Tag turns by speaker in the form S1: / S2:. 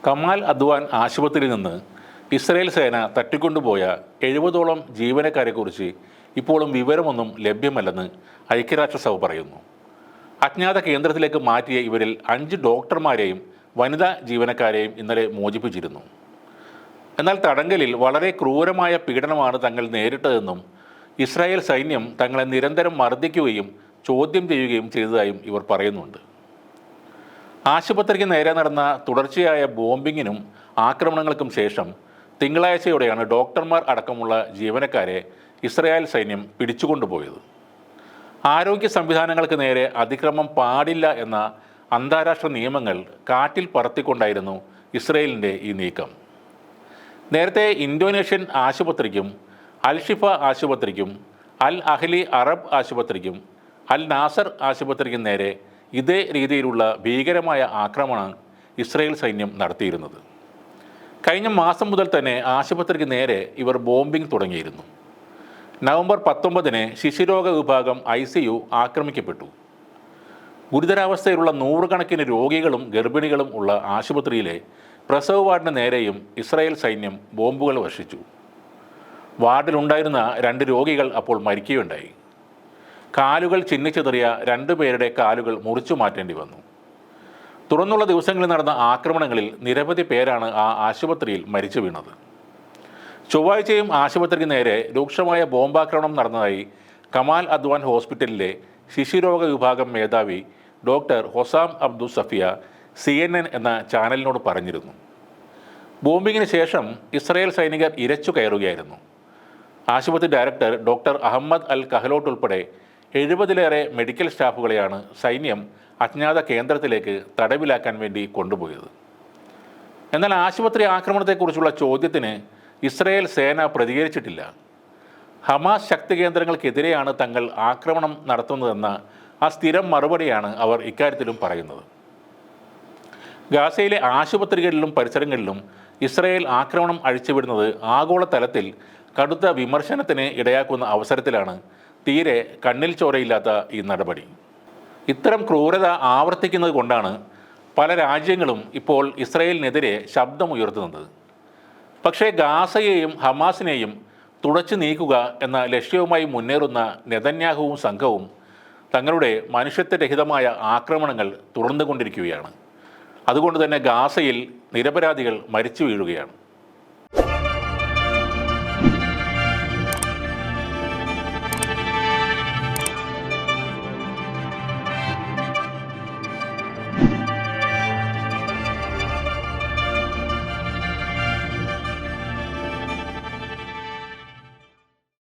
S1: Kamal Adwan ആശുപത്രിയിൽ നിന്ന് Israel സേന തട്ടിക്കൊണ്ടുപോയ 70ഓളം ജീവനക്കാരെക്കുറിച്ച് ഇപ്പോഴും വിവരമൊന്നും ലഭ്യമല്ലെന്ന് ഐക്യരാഷ്ട്രസഭ പറയുന്നു. അജ്ഞാത കേന്ദ്രത്തിലേക്ക് മാറ്റിയ ഇവരിൽ 5 ഡോക്ടർമാരെയും വനിതാ ജീവനക്കാരെയും ഇന്നലെ മോചിപ്പിച്ചിരുന്നു. എന്നാൽ തടങ്കലിൽ വളരെ ക്രൂരമായ പീഡനമാണ് തങ്ങൾ നേരിട്ടതെന്നും ഇസ്രായേൽ സൈന്യം തങ്ങളെ നിരന്തരം മർദ്ദിക്കുകയും ചോദ്യം ചെയ്യുകയും ചെയ്തതായും ഇവർ പറയുന്നുണ്ട്. ആശുപത്രിക്ക് നേരെ നടന്ന തുടർച്ചയായ ബോംബിങ്ങിനും ആക്രമണങ്ങൾക്കും ശേഷം തിങ്കളാഴ്ചയോടെയാണ് ഡോക്ടർമാർ അടക്കമുള്ള ജീവനക്കാരെ ഇസ്രായേൽ സൈന്യം പിടിച്ചുകൊണ്ടുപോയത്. ആരോഗ്യ സംവിധാനങ്ങൾക്ക് നേരെ അതിക്രമം പാടില്ല എന്ന അന്താരാഷ്ട്ര നിയമങ്ങൾ കാറ്റിൽ പറത്തിക്കൊണ്ടായിരുന്നു ഇസ്രായേലിൻ്റെ ഈ നീക്കം. നേരത്തെ ഇന്തോനേഷ്യൻ ആശുപത്രിക്കും അൽ ഷിഫ ആശുപത്രിക്കും അൽ അഹ്ലി അറബ് ആശുപത്രിക്കും അൽ നാസർ ആശുപത്രിക്കും നേരെ ഇതേ രീതിയിലുള്ള ഭീകരമായ ആക്രമണം ഇസ്രായേൽ സൈന്യം നടത്തിയിരുന്നത്. കഴിഞ്ഞ മാസം മുതൽ തന്നെ ആശുപത്രിക്ക് നേരെ ഇവർ ബോംബിംഗ് തുടങ്ങിയിരുന്നു. നവംബർ 19 ശിശുരോഗ വിഭാഗം ICU ആക്രമിക്കപ്പെട്ടു. ഗുരുതരാവസ്ഥയിലുള്ള 100 കണക്കിന് രോഗികളും ഗർഭിണികളും ഉള്ള ആശുപത്രിയിലെ പ്രസവ വാർഡിന് നേരെയും ഇസ്രായേൽ സൈന്യം ബോംബുകൾ വർഷിച്ചു. വാർഡിലുണ്ടായിരുന്ന 2 രോഗികൾ അപ്പോൾ മരിക്കുകയുണ്ടായി. കാലുകൾ ചിന്നിച്ചെറിയ 2 പേരുടെ കാലുകൾ മുറിച്ചു മാറ്റേണ്ടി വന്നു. തുറന്നുള്ള ദിവസങ്ങളിൽ നടന്ന ആക്രമണങ്ങളിൽ നിരവധി പേരാണ് ആ ആശുപത്രിയിൽ മരിച്ചു വീണത്. ചൊവ്വാഴ്ചയും ആശുപത്രിക്ക് നേരെ രൂക്ഷമായ ബോംബാക്രമണം നടന്നതായി കമാൽ അദ്വാൻ ഹോസ്പിറ്റലിലെ ശിശുരോഗ വിഭാഗം മേധാവി doctor Hossam Abdu Safiya CNN എന്ന ചാനലിനോട് പറഞ്ഞിരുന്നു. ബോംബിങ്ങിന് ശേഷം ഇസ്രായേൽ സൈനികർ ഇരച്ചു കയറുകയായിരുന്നു. ആശുപത്രി ഡയറക്ടർ ഡോക്ടർ അഹമ്മദ് അൽ കഹ്ലോട്ട് ഉൾപ്പെടെ 70ലേറെ മെഡിക്കൽ സ്റ്റാഫുകളെയാണ് സൈന്യം അജ്ഞാത കേന്ദ്രത്തിലേക്ക് തടവിലാക്കാൻ വേണ്ടി കൊണ്ടുപോയത്. എന്നാൽ ആശുപത്രി ആക്രമണത്തെക്കുറിച്ചുള്ള ചോദ്യത്തിന് ഇസ്രായേൽ സേന പ്രതികരിച്ചിട്ടില്ല. ഹമാസ് ശക്തി കേന്ദ്രങ്ങൾക്കെതിരെയാണ് തങ്ങൾ ആക്രമണം നടത്തുന്നതെന്ന ആ സ്ഥിരം മറുപടിയാണ് അവർ ഇക്കാര്യത്തിലും പറയുന്നത്. ഗാസയിലെ ആശുപത്രികളിലും പരിസരങ്ങളിലും ഇസ്രായേൽ ആക്രമണം അഴിച്ചുവിടുന്നത് ആഗോളതലത്തിൽ കടുത്ത വിമർശനത്തിന് ഇടയാക്കുന്ന അവസരത്തിലാണ് തീരെ കണ്ണിൽ ചോരയില്ലാത്ത ഈ നടപടി. ഇത്തരം ക്രൂരത ആവർത്തിക്കുന്നത് കൊണ്ടാണ് പല രാജ്യങ്ങളും ഇപ്പോൾ ഇസ്രായേലിനെതിരെ ശബ്ദമുയർത്തുന്നത്. പക്ഷേ ഗാസയെയും ഹമാസിനെയും തുടച്ചു നീക്കുക എന്ന ലക്ഷ്യവുമായി മുന്നേറുന്ന നെതന്യാഹുവും സംഘവും തങ്ങളുടെ മനുഷ്യത്വരഹിതമായ ആക്രമണങ്ങൾ തുടർന്നുകൊണ്ടിരിക്കുകയാണ്. അതുകൊണ്ട് തന്നെ ഗാസയിൽ നിരപരാധികൾ മരിച്ചു വീഴുകയാണ്.